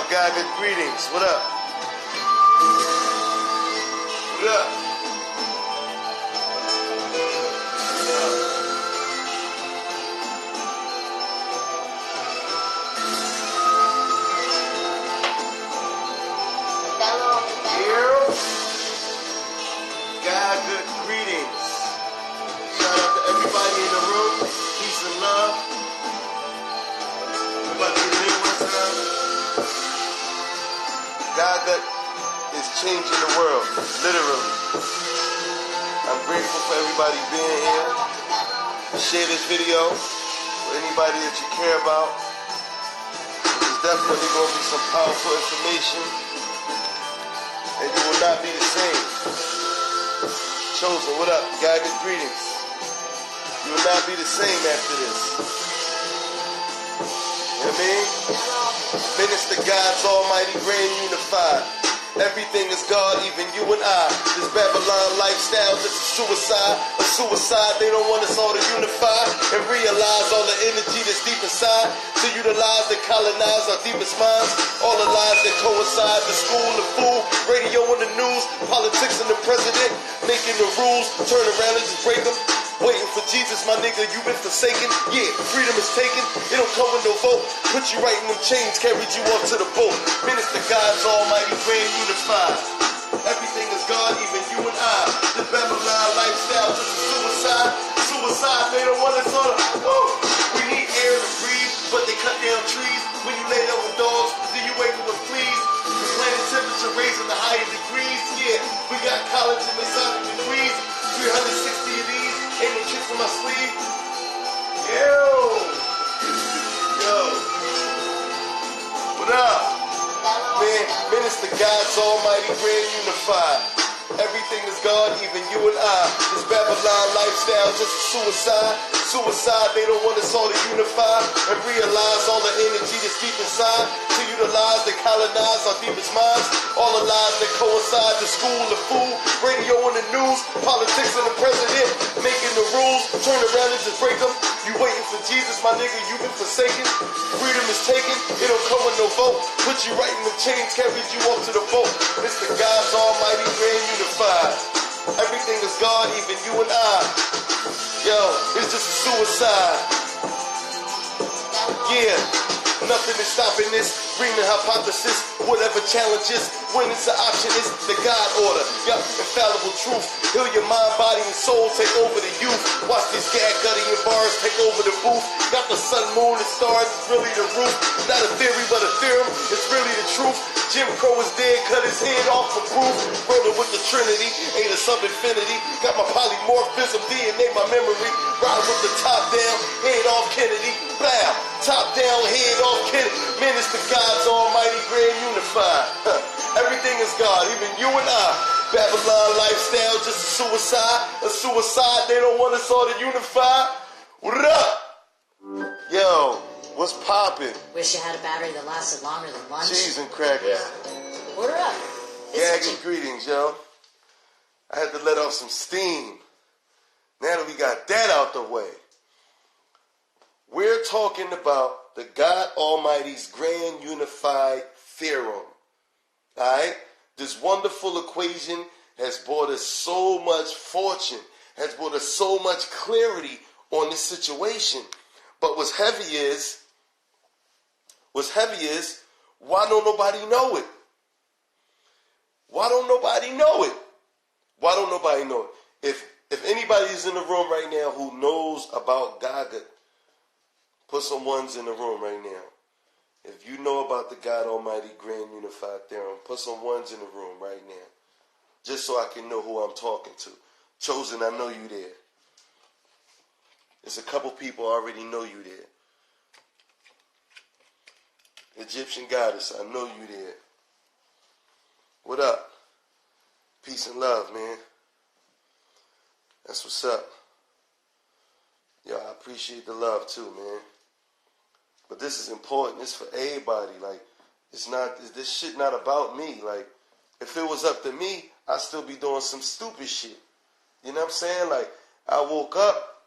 up, Gaga? Greetings. What up? What up? Gaga greetings. Shout out to everybody in the room. Peace and love. Everybody get it in one time. Gaga is changing the world, literally. I'm grateful for everybody being here. Share this video with anybody that you care about. There's definitely going to be some powerful information, and you will not be the same. Chosen, what up? Gaga greetings. You will not be the same after this. You know what I mean? Minister God's almighty grand unified. Everything is God, even you and I. This Babylon lifestyle, this is suicide. A suicide, they don't want us all to unify and realize all the energy that's deep inside. To utilize and colonize our deepest minds. All the lies that coincide, the school, the food, radio and the news, politics and the president, making the rules, turn around and just break them. Waiting for Jesus, my nigga, you been forsaken. Yeah, freedom is taken. It don't come with no vote. Put you right in them chains, carried you off to the boat. Minister God's almighty grand unified. Everything is God, even you and I. This Babylon lifestyle, just a suicide. Suicide, they don't want us on. We need air to breathe, but they cut down trees. When you lay down with dogs, do you wake up with fleas? The planet temperature raising the higher degrees. Yeah, we got college and Masonic degrees. 360 of these. Ain't no tricks on my sleeve. Yo. What up? Man, Minister God's almighty grand unified. Everything is God, even you and I. This Babylon lifestyle, just a suicide. Suicide, they don't want us all to unify and realize all the energy that's deep inside. To utilize and colonize our deepest minds. All the lies that coincide, the school, the food, radio and the news, politics and the president, making the rules, turn around and just break them. You waiting for Jesus, my nigga, you been forsaken. Freedom is taken, it don't come with no vote. Put you right in the chains, carried you off to the boat. It's the God's almighty grand unified. Everything is God, even you and I. Yo, it's just a suicide. Yeah, nothing is stopping this. Bring the hypothesis, whatever challenges. When it's an option, it's the God order. Got infallible truth. Heal your mind, body, and soul. Take over the youth. Watch these gutty and bars take over the booth. Got the sun, moon, and stars. It's really the roof. Not a theory, but a theorem. It's really the truth. Jim Crow is dead. Cut his head off for proof. Rolling with the Trinity. Ain't a sub-infinity. Got my polymorphism, DNA, my memory. Riding with the top down. Head off Kennedy. Blah. Top down, head off Kennedy. Man, it's the God's almighty grand unified. Everything is God, even you and I. Babylon lifestyle, just a suicide. A suicide, they don't want us all to unify. What up? Yo, what's poppin'? Wish you had a battery that lasted longer than lunch. Cheese and crackers. Yeah. Order up. Gagging greetings, yo. I had to let off some steam. Now that we got that out the way, we're talking about the God Almighty's grand unified theorem. Alright? This wonderful equation has brought us so much fortune, has brought us so much clarity on this situation. But what's heavy is, why don't nobody know it? Why don't nobody know it? Why don't nobody know it? If anybody's in the room right now who knows about Gaga, put some ones in the room right now. If you know about the God Almighty Grand Unified Theorem, put some ones in the room right now. Just so I can know who I'm talking to. Chosen, I know you there. There's a couple people already know you there. Egyptian Goddess, I know you there. What up? Peace and love, man. That's what's up. Yo, I appreciate the love too, man. But this is important. It's for everybody. Like, this shit not about me. Like, if it was up to me, I'd still be doing some stupid shit. You know what I'm saying? Like, I woke up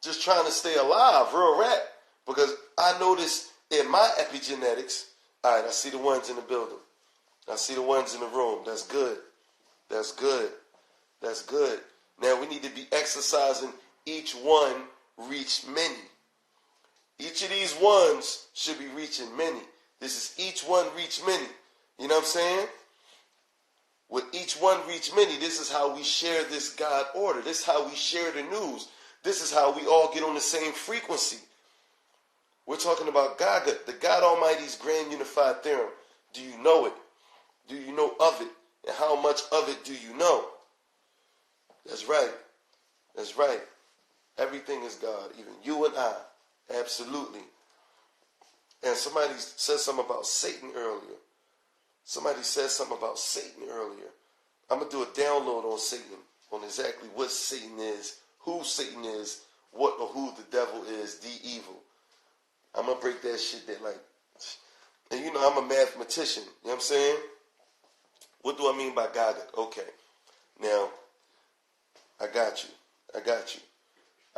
just trying to stay alive, real rap. Because I noticed in my epigenetics, All right, I see the ones in the building. I see the ones in the room. That's good. That's good. That's good. Now we need to be exercising each one reach many. Each of these ones should be reaching many. This is each one reach many. You know what I'm saying? With each one reach many, this is how we share this God order. This is how we share the news. This is how we all get on the same frequency. We're talking about Gaga, the God Almighty's grand unified theorem. Do you know it? Do you know of it? And how much of it do you know? That's right. That's right. Everything is God, even you and I. Absolutely. And somebody said something about Satan earlier. Somebody said something about Satan earlier. I'm going to do a download on Satan, on exactly what Satan is, who Satan is, what or who the devil is, the evil. I'm going to break that shit down like, and you know I'm a mathematician, you know what I'm saying? What do I mean by Gaga? Okay, now, I got you. I got you.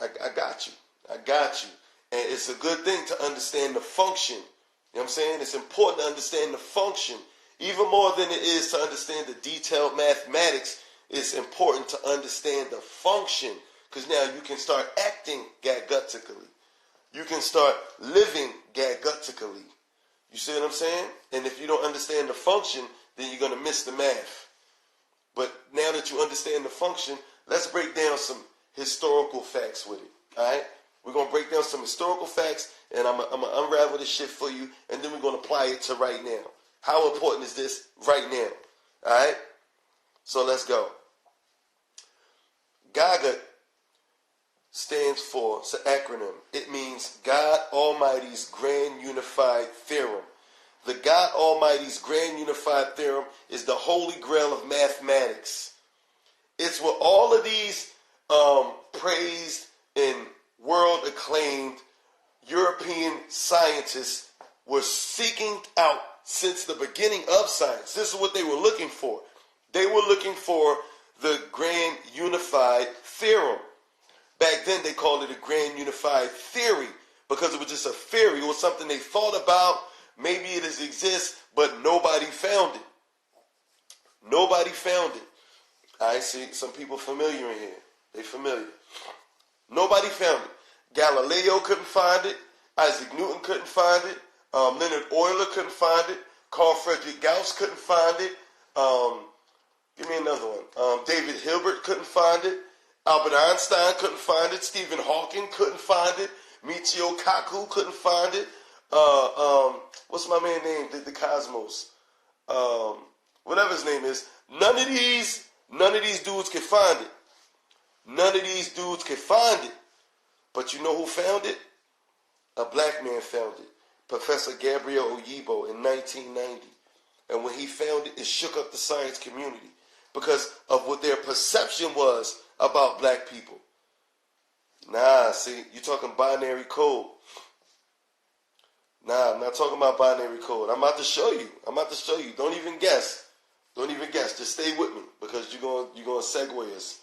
I got you. I got you. And it's a good thing to understand the function. You know what I'm saying? It's important to understand the function. Even more than it is to understand the detailed mathematics, it's important to understand the function. Because now you can start acting Gagutically. You can start living Gagutically. You see what I'm saying? And if you don't understand the function, then you're going to miss the math. But now that you understand the function, let's break down some historical facts with it. All right? We're going to break down some historical facts, and I'm going to unravel this shit for you, and then we're going to apply it to right now. How important is this right now? All right? So let's go. Gaga stands for, it's an acronym. It means God Almighty's Grand Unified Theorem. The God Almighty's Grand Unified Theorem is the holy grail of mathematics. It's what all of these praised and world-acclaimed European scientists were seeking out since the beginning of science. This is what they were looking for. They were looking for the Grand Unified Theorem. Back then they called it a Grand Unified Theory because it was just a theory. It was something they thought about. Maybe it exists, but nobody found it. Nobody found it. I see some people familiar in here. They familiar. Nobody found it. Galileo couldn't find it. Isaac Newton couldn't find it. Leonard Euler couldn't find it. Carl Friedrich Gauss couldn't find it. Give me another one. David Hilbert couldn't find it. Albert Einstein couldn't find it. Stephen Hawking couldn't find it. Michio Kaku couldn't find it. What's my man name? The Cosmos. Whatever his name is. None of these dudes can find it. None of these dudes can find it. But you know who found it? A black man found it. Professor Gabriel Oyibo in 1990. And when he found it, it shook up the science community because of what their perception was about black people. Nah, see, you're talking binary code. Nah, I'm not talking about binary code. I'm about to show you. Don't even guess. Just stay with me because you're going to segue us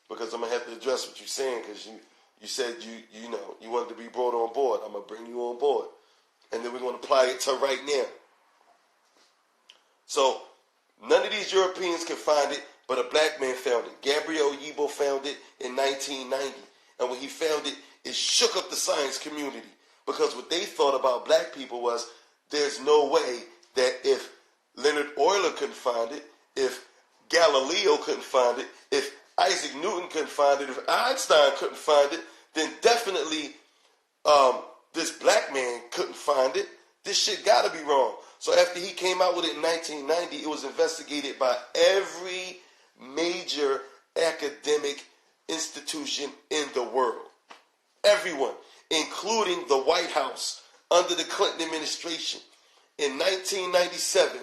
because I'm going to have to address what you're saying because you said you wanted to be brought on board. I'm going to bring you on board. And then we're going to apply it to right now. So, none of these Europeans can find it, but a black man found it. Gabriel Oyibo found it in 1990. And when he found it, it shook up the science community. Because what they thought about black people was, there's no way that if Leonard Euler couldn't find it, if Galileo couldn't find it, if Isaac Newton couldn't find it, if Einstein couldn't find it, then definitely this black man couldn't find it. This shit gotta be wrong. So after he came out with it in 1990, it was investigated by every major academic institution in the world. Everyone, including the White House under the Clinton administration. In 1997,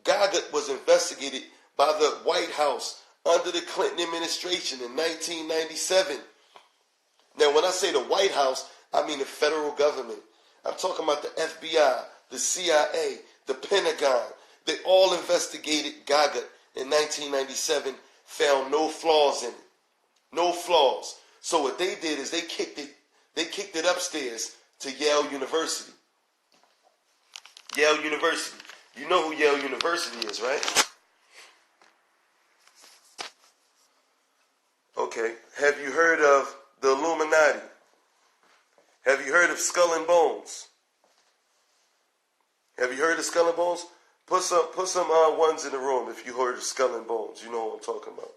Gaga was investigated by the White House under the Clinton administration in 1997. Now, when I say the White House, I mean the federal government. I'm talking about the FBI, the CIA, the Pentagon. They all investigated Gaga in 1997, found no flaws in it. No flaws. So what they did is they kicked it upstairs to Yale University. Yale University. You know who Yale University is, right? Okay. Have you heard of the Illuminati? Have you heard of Skull and Bones? Have you heard of Skull and Bones? Put some ones in the room if you heard of Skull and Bones. You know what I'm talking about.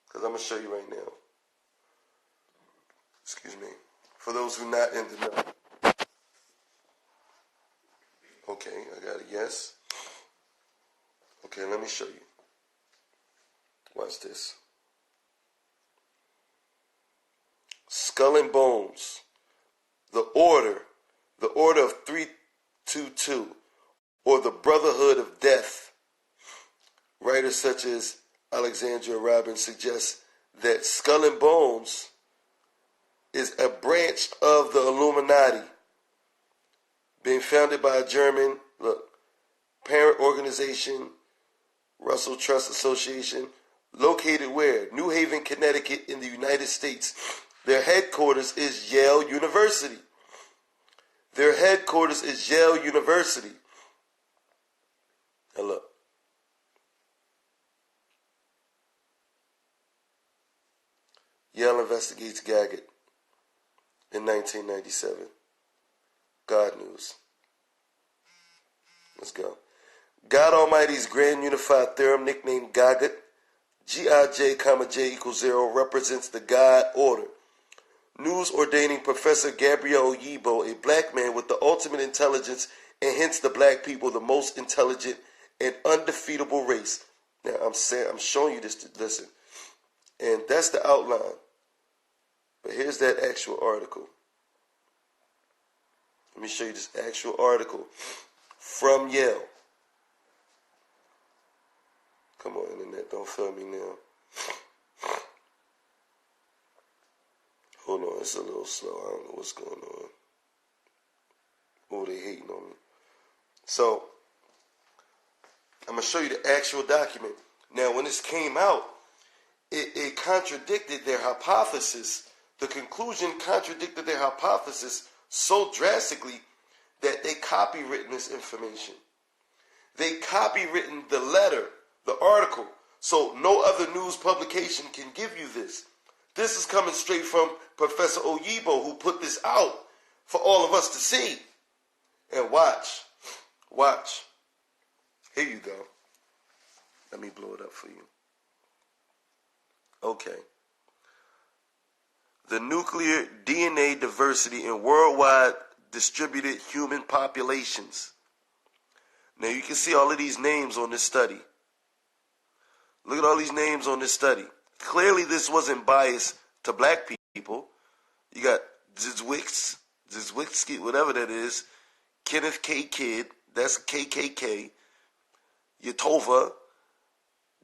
Because I'm going to show you right now. Excuse me. For those who not in the know. Okay, I got a yes. Okay, let me show you. Watch this. Skull and Bones. The Order of 322, or the Brotherhood of Death. Writers such as Alexandria Robbins suggest that Skull and Bones is a branch of the Illuminati, being founded by a German, parent organization, Russell Trust Association, located where? New Haven, Connecticut in the United States. Their headquarters is Yale University. Their headquarters is Yale University. Now look. Yale investigates Gaggett in 1997. God News. Let's go. God Almighty's Grand Unified Theorem, nicknamed Gaggett, Gij, J equals 0, represents the God order. News ordaining Professor Gabriel Oyibo, a black man with the ultimate intelligence, and hence the black people the most intelligent and undefeatable race. Now I'm showing you this to listen. And that's the outline. But here's that actual article. Let me show you this actual article from Yale. Come on, internet, don't fail me now. Hold on, it's a little slow. I don't know what's going on. Oh, they hating on me. So, I'm going to show you the actual document. Now, when this came out, it contradicted their hypothesis. The conclusion contradicted their hypothesis so drastically that they copywritten this information. They copywritten the letter, the article, so no other news publication can give you this. This is coming straight from Professor Oyibo, who put this out for all of us to see. And watch. Here you go. Let me blow it up for you. Okay. The nuclear DNA diversity in worldwide distributed human populations. Now you can see all of these names on this study. Look at all these names on this study. Clearly this wasn't biased to black people. You got Zizwitsky, whatever that is, Kenneth K. Kidd, that's KKK, Yatova,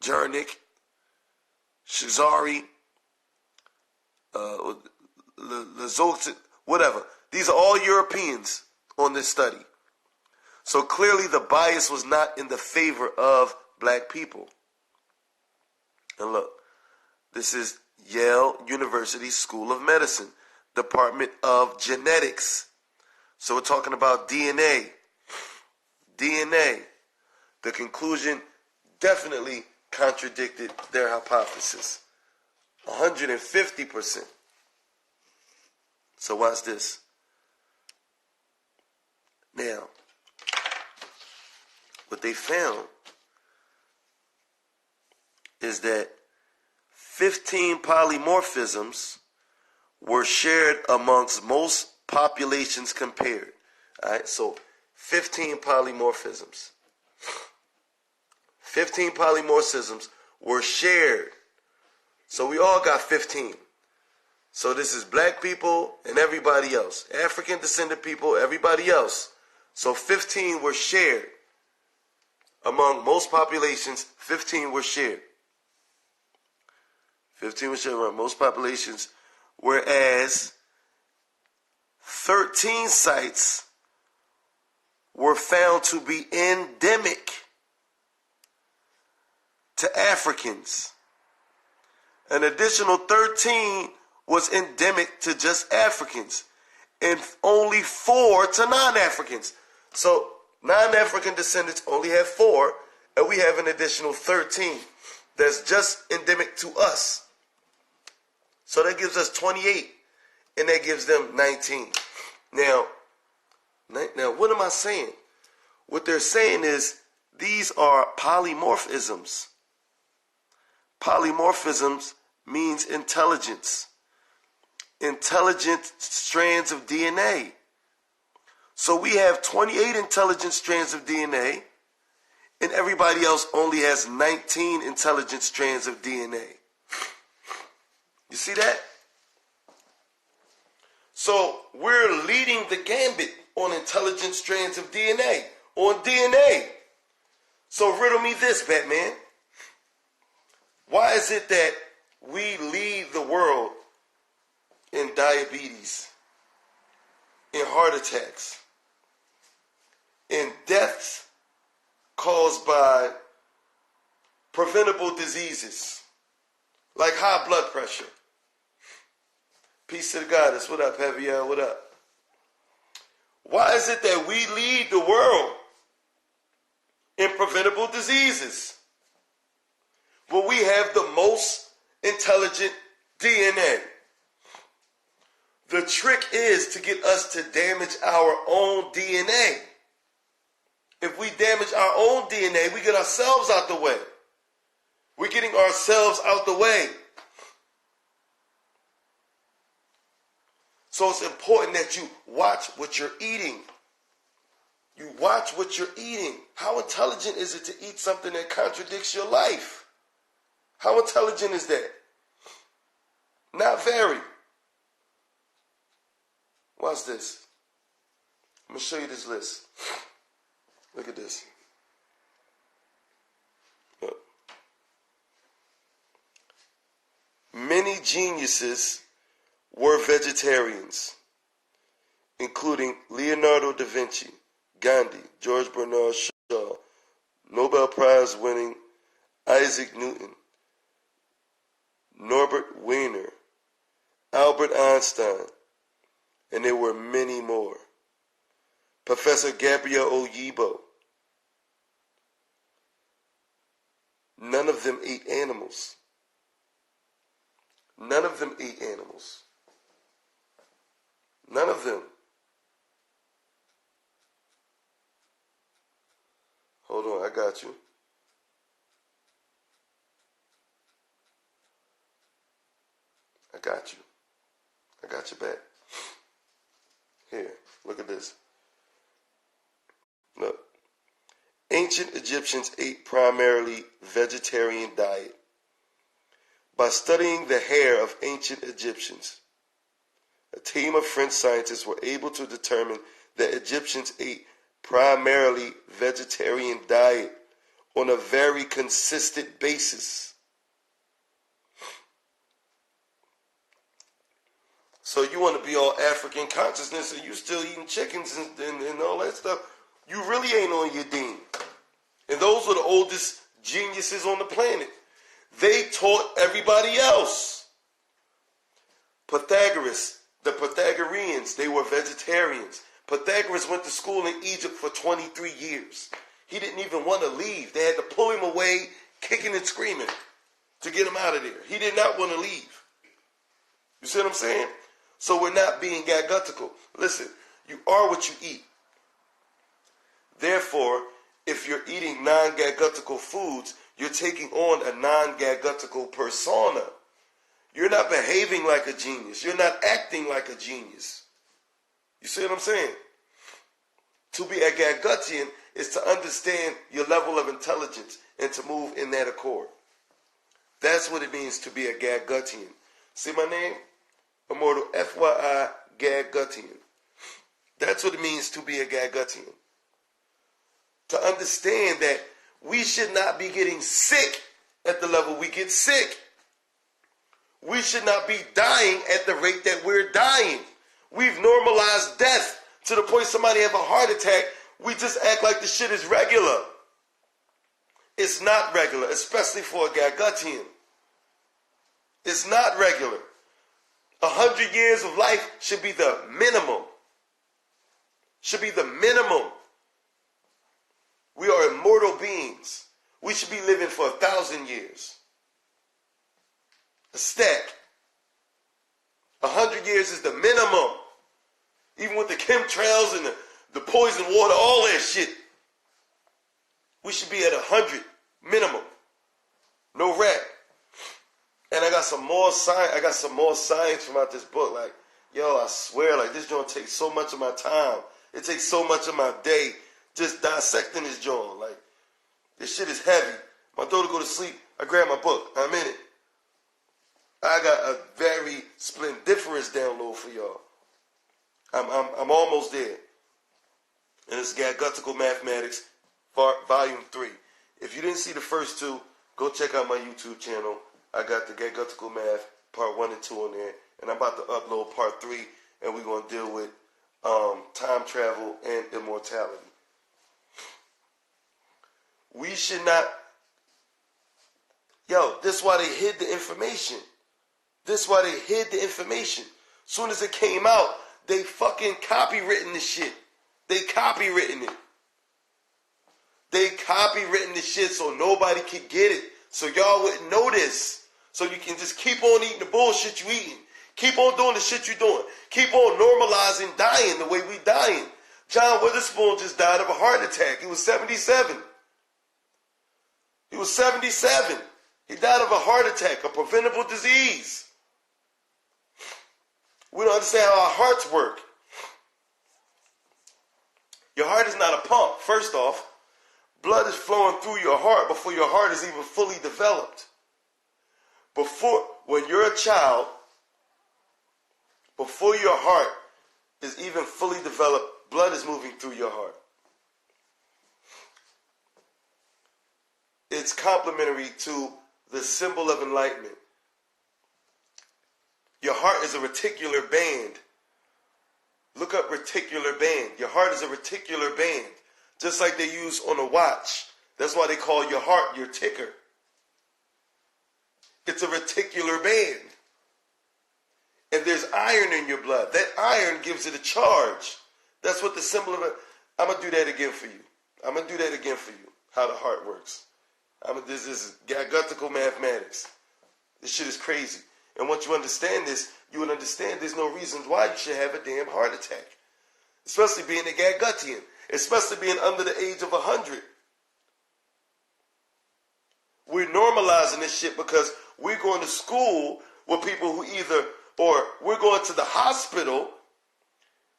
Jernick, Shazari, Lazot, whatever. These are all Europeans on this study. So clearly the bias was not in the favor of black people. And look, this is Yale University School of Medicine, Department of Genetics. So we're talking about DNA. The conclusion definitely contradicted their hypothesis. 150%. So watch this. Now, what they found is that 15 polymorphisms were shared amongst most populations compared. All right, so 15 polymorphisms. 15 polymorphisms were shared. So we all got 15. So this is black people and everybody else. African descendant people, everybody else. So 15 were shared. Among most populations, 15 were shared. 15 were shared among most populations, whereas 13 sites were found to be endemic to Africans. An additional 13 was endemic to just Africans, and only 4 to non-Africans. So Non-African descendants only have 4, and we have an additional 13 that's just endemic to us. So that gives us 28, and that gives them 19. Now, what am I saying? What they're saying is these are polymorphisms. Polymorphisms means intelligence. Intelligent strands of DNA. So we have 28 intelligent strands of DNA, and everybody else only has 19 intelligent strands of DNA. You see that? So we're leading the gambit on intelligent strands of DNA, on DNA. So riddle me this, Batman. Why is it that we lead the world in diabetes, in heart attacks, in deaths caused by preventable diseases like high blood pressure? Peace to the goddess. What up, FYI? What up? Why is it that we lead the world in preventable diseases? Well, we have the most intelligent DNA. The trick is to get us to damage our own DNA. If we damage our own DNA, we get ourselves out the way. We're getting ourselves out the way. So it's important that you watch what you're eating. You watch what you're eating. How intelligent is it to eat something that contradicts your life? How intelligent is that? Not very. Watch this. I'm going to show you this list. Look at this. Look. Many geniuses were vegetarians, including Leonardo da Vinci, Gandhi, George Bernard Shaw, Nobel Prize winning Isaac Newton, Norbert Wiener, Albert Einstein, and there were many more. Professor Gabriel Oyibo. None of them ate animals. None of them ate animals. None of them. Hold on, I got you. I got you. I got your back. Here, look at this. Look. Ancient Egyptians ate primarily vegetarian diet. By studying the hair of ancient Egyptians, a team of French scientists were able to determine that Egyptians ate primarily vegetarian diet on a very consistent basis. So you want to be all African consciousness and you still eating chickens and all that stuff. You really ain't on your deen. And those were the oldest geniuses on the planet. They taught everybody else. Pythagoras, the Pythagoreans, they were vegetarians. Pythagoras went to school in Egypt for 23 years. He didn't even want to leave. They had to pull him away, kicking and screaming to get him out of there. He did not want to leave. You see what I'm saying? So we're not being gagutical. Listen, you are what you eat. Therefore, if you're eating non-gagutical foods, you're taking on a non-gagutical persona. You're not behaving like a genius. You're not acting like a genius. You see what I'm saying? To be a Gagutian is to understand your level of intelligence and to move in that accord. That's what it means to be a Gagutian. See my name? Immortal FYI Gagutian. That's what it means to be a Gagutian. To understand that we should not be getting sick at the level we get sick. We should not be dying at the rate that we're dying. We've normalized death to the point somebody have a heart attack, we just act like the shit is regular. It's not regular, especially for a Gagutian. It's not regular. 100 years of life should be the minimum. Should be the minimum. We are immortal beings. We should be living for 1,000 years. A stack. 100 years is the minimum. Even with the chemtrails and the poison water, all that shit. We should be at 100 minimum. No rap. And I got some more science from out this book. Like, yo, I swear, like, this joint takes so much of my time. It takes so much of my day just dissecting this joint. Like, this shit is heavy. My daughter go to sleep, I grab my book. I'm in it. I got a very splendiferous download for y'all. I'm almost there. And it's Gagutian Mathematics, Volume 3. If you didn't see the first two, go check out my YouTube channel. I got the Gagutian Math Part 1 and 2 on there. And I'm about to upload Part 3, and we're going to deal with time travel and immortality. We should not... Yo, this is why they hid the information. This is why they hid the information. Soon as it came out, they fucking copywritten this shit. They copywritten it. They copywritten this shit so nobody could get it. So y'all wouldn't know this. So you can just keep on eating the bullshit you eating. Keep on doing the shit you doing. Keep on normalizing dying the way we dying. John Witherspoon just died of a heart attack. He was 77. He was 77. He died of a heart attack, a preventable disease. We don't understand how our hearts work. Your heart is not a pump. First off, blood is flowing through your heart before your heart is even fully developed. When you're a child, before your heart is even fully developed, blood is moving through your heart. It's complementary to the symbol of enlightenment. Your heart is a reticular band. Look up reticular band. Your heart is a reticular band. Just like they use on a watch. That's why they call your heart your ticker. It's a reticular band. And there's iron in your blood. That iron gives it a charge. That's what the symbol of it. I'm going to do that again for you. I'm going to do that again for you. How the heart works. This is Gagutian Mathematics. This shit is crazy. And once you understand this, you would understand there's no reason why you should have a damn heart attack. Especially being a Gagutian. Especially being under the age of 100. We're normalizing this shit because we're going to school with people who or we're going to the hospital.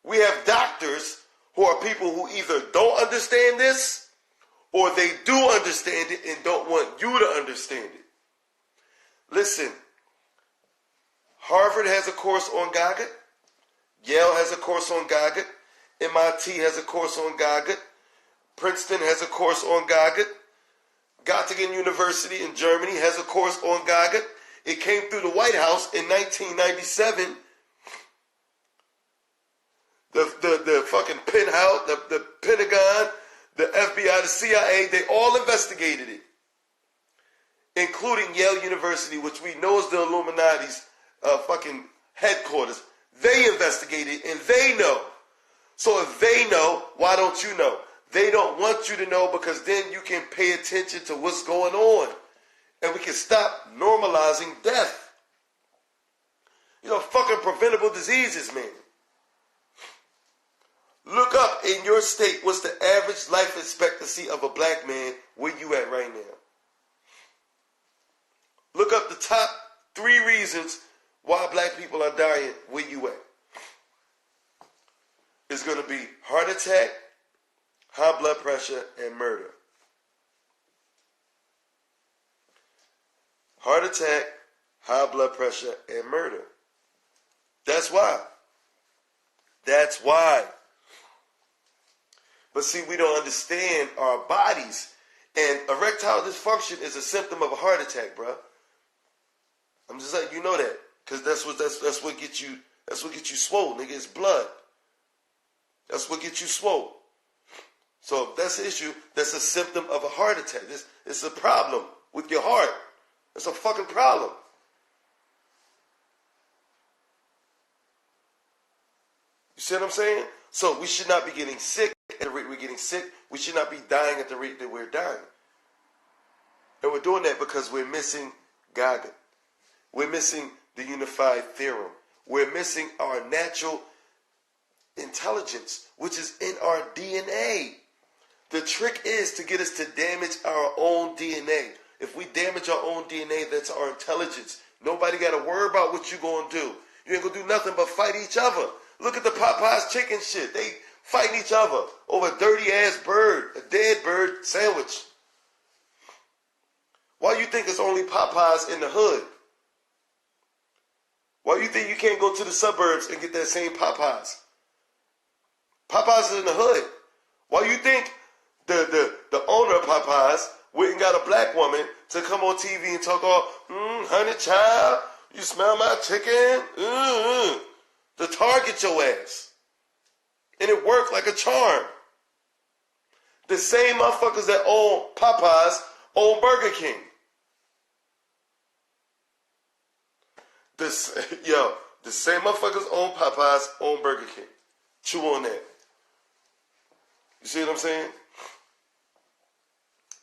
We have doctors who are people who either don't understand this or they do understand it and don't want you to understand it. Listen, Harvard has a course on Gaga. Yale has a course on Gaga. MIT has a course on Gaga. Princeton has a course on Gaga. Göttingen University in Germany has a course on Gaga. It came through the White House in 1997. The fucking penthouse, the Pentagon, the FBI, the CIA, they all investigated it. Including Yale University, which we know is the Illuminati's fucking headquarters. They investigated and they know. So if they know, why don't you know? They don't want you to know because then you can pay attention to what's going on. And we can stop normalizing death. You know, fucking preventable diseases, man. Look up in your state, what's the average life expectancy of a black man? Where you at right now? Look up the top 3 reasons why black people are dying. Where you at? It's going to be heart attack, high blood pressure, and murder. Heart attack, high blood pressure, and murder. That's why. That's why. But see, we don't understand our bodies. And erectile dysfunction is a symptom of a heart attack, bro. I'm just letting you know that. Because that's what gets you swole, nigga. It's blood. That's what gets you swole. So if that's the issue, that's a symptom of a heart attack. It's a problem with your heart. It's a fucking problem. You see what I'm saying? So we should not be getting sick. at the rate we're getting sick, we should not be dying at the rate that we're dying. And we're doing that because we're missing Gaga. We're missing the unified theorem. We're missing our natural intelligence, which is in our DNA. The trick is to get us to damage our own DNA. If we damage our own DNA, that's our intelligence. Nobody got to worry about what you going to do. You ain't going to do nothing but fight each other. Look at the Popeyes chicken shit. They fighting each other over a dirty-ass bird, a dead bird sandwich. Why you think it's only Popeyes in the hood? Why you think you can't go to the suburbs and get that same Popeyes? Popeyes is in the hood. Why you think the owner of Popeyes went and got a black woman to come on TV and talk all, honey child, you smell my chicken? To target your ass. And it worked like a charm. The same motherfuckers that own Popeyes own Burger King. The same motherfuckers own Popeyes own Burger King. Chew on that. You see what I'm saying?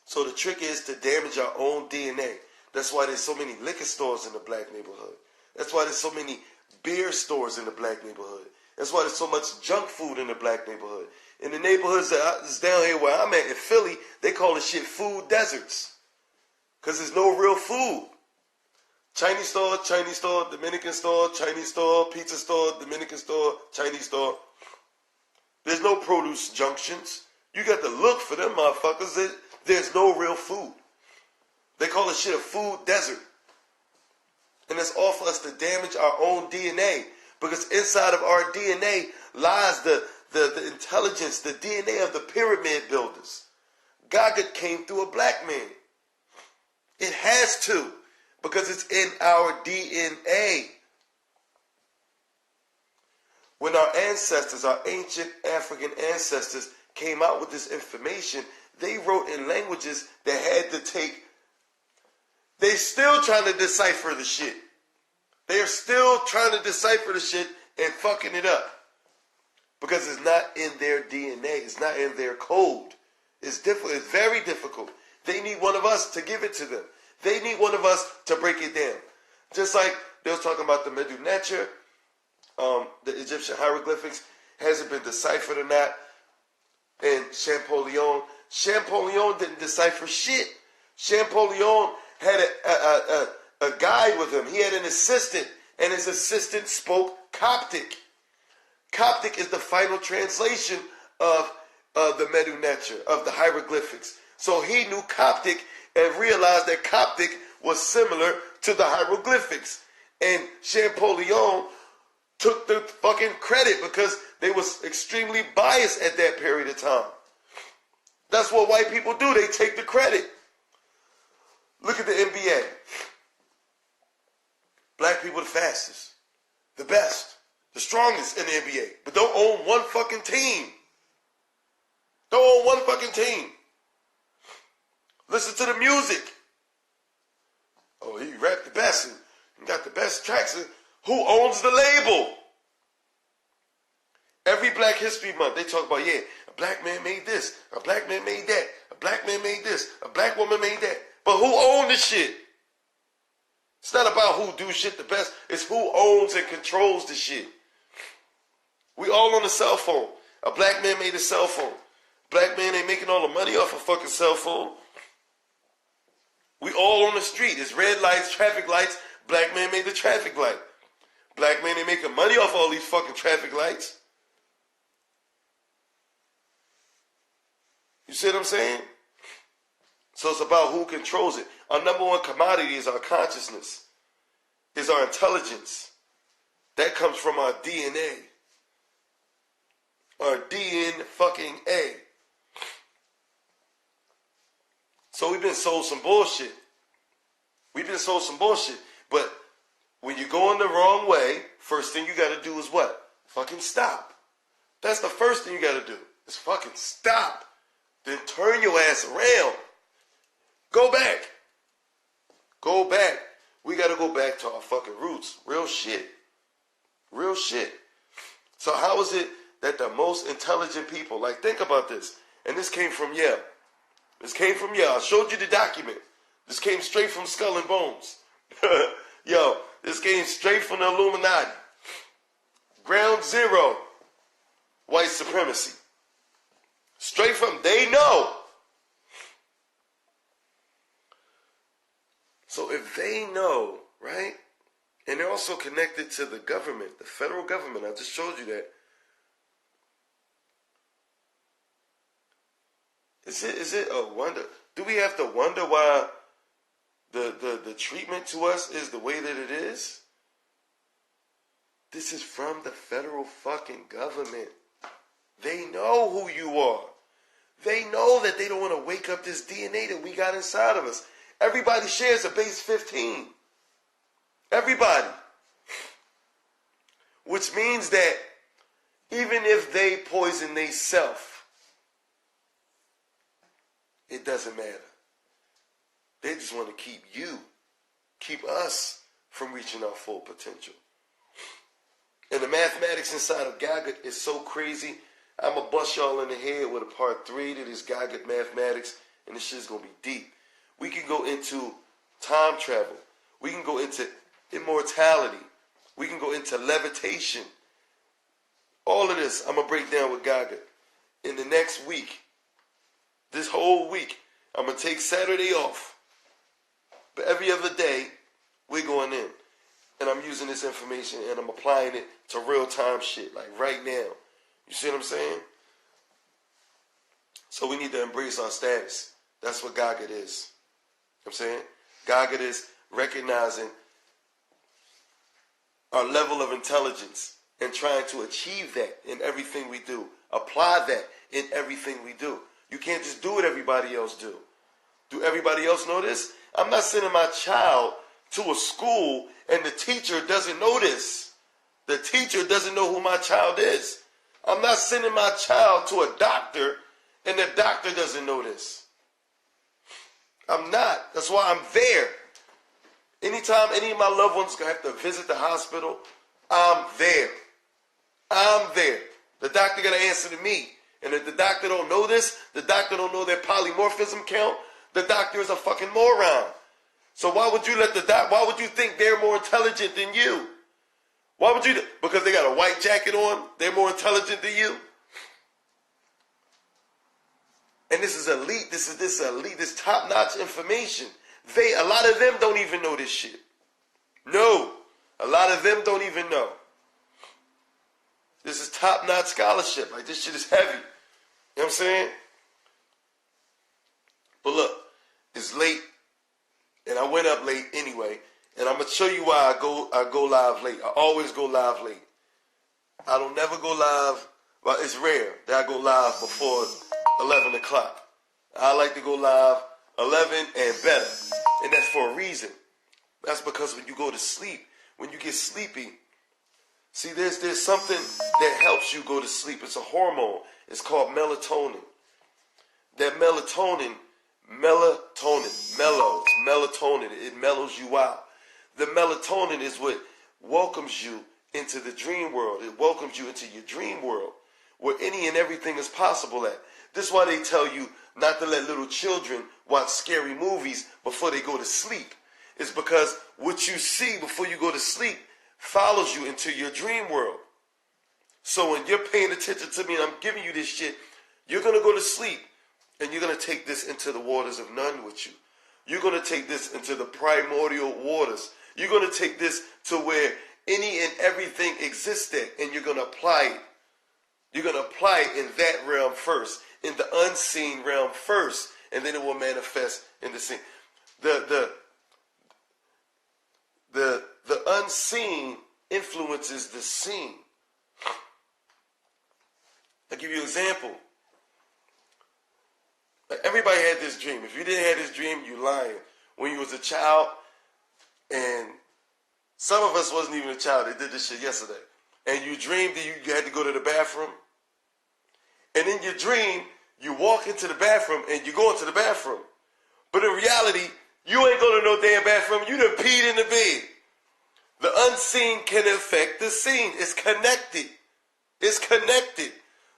So the trick is to damage our own DNA. That's why there's so many liquor stores in the black neighborhood. That's why there's so many beer stores in the black neighborhood. That's why there's so much junk food in the black neighborhood. In the neighborhoods that's down here where I'm at, in Philly, they call this shit food deserts. Because there's no real food. Chinese store, Dominican store, Chinese store, pizza store, Dominican store, Chinese store. There's no produce junctions. You got to look for them motherfuckers. There's no real food. They call this shit a food desert. And it's all for us to damage our own DNA. Because inside of our DNA lies the intelligence, the DNA of the pyramid builders. Gaga came through a black man. It has to. Because it's in our DNA. When our ancestors, our ancient African ancestors, came out with this information, they wrote in languages that had to take... They're still trying to decipher the shit. They're still trying to decipher the shit and fucking it up. Because it's not in their DNA. It's not in their code. It's difficult. It's very difficult. They need one of us to give it to them. They need one of us to break it down. Just like they was talking about the Medu Neter, the Egyptian hieroglyphics, hasn't been deciphered or not. And Champollion didn't decipher shit. Champollion had a guide with him. He had an assistant, and his assistant spoke Coptic. Coptic is the final translation of the Medu Neter, of the hieroglyphics. So he knew Coptic and realized that Coptic was similar to the hieroglyphics. And Champollion took the fucking credit because they was extremely biased at that period of time. That's what white people do. They take the credit. Look at the NBA. Black people the fastest, the best, the strongest in the NBA. But don't own one fucking team. Don't own one fucking team. Listen to the music. Oh, he rapped the best and got the best tracks. Who owns the label? Every Black History Month, they talk about, yeah, a black man made this, a black man made that, a black man made this, a black woman made that. But who owns the shit? It's not about who do shit the best. It's who owns and controls the shit. We all on a cell phone. A black man made a cell phone. Black man ain't making all the money off a fucking cell phone. We all on the street. It's red lights, traffic lights. Black man made the traffic light. Black man ain't making money off all these fucking traffic lights. You see what I'm saying? So it's about who controls it. Our number one commodity is our consciousness, is our intelligence. That comes from our DNA. Our DNA. So we've been sold some bullshit. But when you're going the wrong way, first thing you got to do is what? Fucking stop. That's the first thing you got to do. Is fucking stop. Then turn your ass around. Go back. We got to go back to our fucking roots. Real shit. So how is it that the most intelligent people, like think about this, and this came from Yale. This came from Yale. I showed you the document. This came straight from Skull and Bones. Yo, this came straight from the Illuminati. Ground zero, white supremacy. Straight from, they know. So if they know, right, and they're also connected to the government, the federal government, I just showed you that. Is it a wonder? Do we have to wonder why the treatment to us is the way that it is? This is from the federal fucking government. They know who you are. They know that they don't want to wake up this DNA that we got inside of us. Everybody shares a base 15. Everybody. Which means that even if they poison themselves, it doesn't matter. They just want to keep us from reaching our full potential. And the mathematics inside of Gagut is so crazy. I'm going to bust y'all in the head with a part 3 to this Gagut mathematics, and this shit's going to be deep. We can go into time travel. We can go into immortality. We can go into levitation. All of this I'm going to break down with Gagut. In the next week, this whole week, I'm going to take Saturday off. But every other day, we're going in. And I'm using this information and I'm applying it to real-time shit, like right now. You see what I'm saying? So we need to embrace our status. That's what Gagut is. You know what I'm saying? Gagut is recognizing our level of intelligence and trying to achieve that in everything we do. Apply that in everything we do. You can't just do what everybody else do. Do everybody else know this? I'm not sending my child to a school and the teacher doesn't know this. The teacher doesn't know who my child is. I'm not sending my child to a doctor and the doctor doesn't know this. I'm not. That's why I'm there. Anytime any of my loved ones have to visit the hospital, I'm there. I'm there. The doctor got to answer to me. And if the doctor don't know this, the doctor don't know their polymorphism count, the doctor is a fucking moron. So why would you why would you think they're more intelligent than you? Why would you? Because they got a white jacket on, they're more intelligent than you? And this is elite, this is elite, this top-notch information. A lot of them don't even know this shit. No, a lot of them don't even know. This is top-notch scholarship. Like, this shit is heavy. You know what I'm saying? But look, it's late, and I went up late anyway, and I'm going to show you why I go live late. I always go live late. I don't never go live, well, it's rare that I go live before 11 o'clock. I like to go live 11 and better, and that's for a reason. That's because when you go to sleep, when you get sleepy, see, there's something that helps you go to sleep. It's a hormone. It's called melatonin. That melatonin mellows. Melatonin. It mellows you out. The melatonin is what welcomes you into the dream world. It welcomes you into your dream world where any and everything is possible at. This is why they tell you not to let little children watch scary movies before they go to sleep. It's because what you see before you go to sleep follows you into your dream world. So when you're paying attention to me and I'm giving you this shit, you're going to go to sleep and you're going to take this into the waters of none with you. You're going to take this into the primordial waters. You're going to take this to where any and everything exists at, and you're going to apply it. You're going to apply it in that realm first, in the unseen realm first, and then it will manifest in the seen. The unseen influences the seen. I'll give you an example. Like, everybody had this dream. If you didn't have this dream, you lying. When you was a child, and some of us wasn't even a child. They did this shit yesterday. And you dreamed that you had to go to the bathroom. And in your dream, you walk into the bathroom and you go into the bathroom. But in reality, you ain't going to no damn bathroom. You done peed in the bed. The unseen can affect the seen. It's connected. It's connected.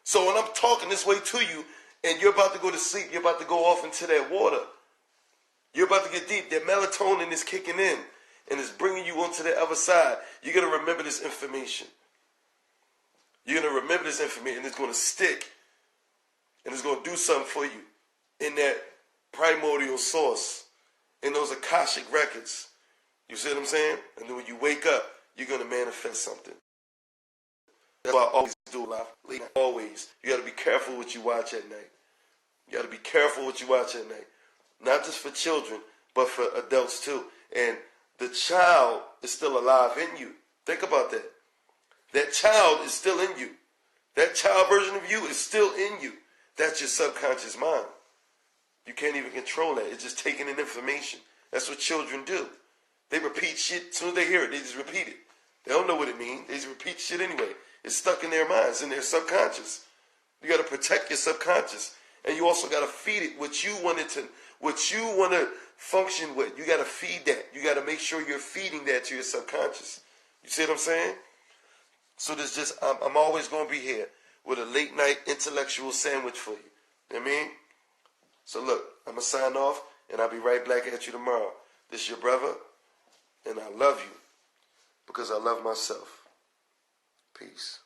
So when I'm talking this way to you and you're about to go to sleep, you're about to go off into that water. You're about to get deep. That melatonin is kicking in and it's bringing you onto the other side. You're going to remember this information. You're going to remember this information and it's going to stick. And it's going to do something for you in that primordial source, in those Akashic records. You see what I'm saying? And then when you wake up, you're going to manifest something. That's why I always do live. Always. You got to be careful what you watch at night. You got to be careful what you watch at night. Not just for children, but for adults too. And the child is still alive in you. Think about that. That child is still in you. That child version of you is still in you. That's your subconscious mind. You can't even control that. It's just taking in information. That's what children do. They repeat shit. As soon as they hear it, they just repeat it. They don't know what it means. They just repeat shit anyway. It's stuck in their minds, in their subconscious. You got to protect your subconscious. And you also got to feed it what you want to function with. You got to feed that. You got to make sure you're feeding that to your subconscious. You see what I'm saying? So there's just, I'm always going to be here with a late night intellectual sandwich for you. You know what I mean? So look, I'm going to sign off and I'll be right back at you tomorrow. This is your brother and I love you because I love myself. Peace.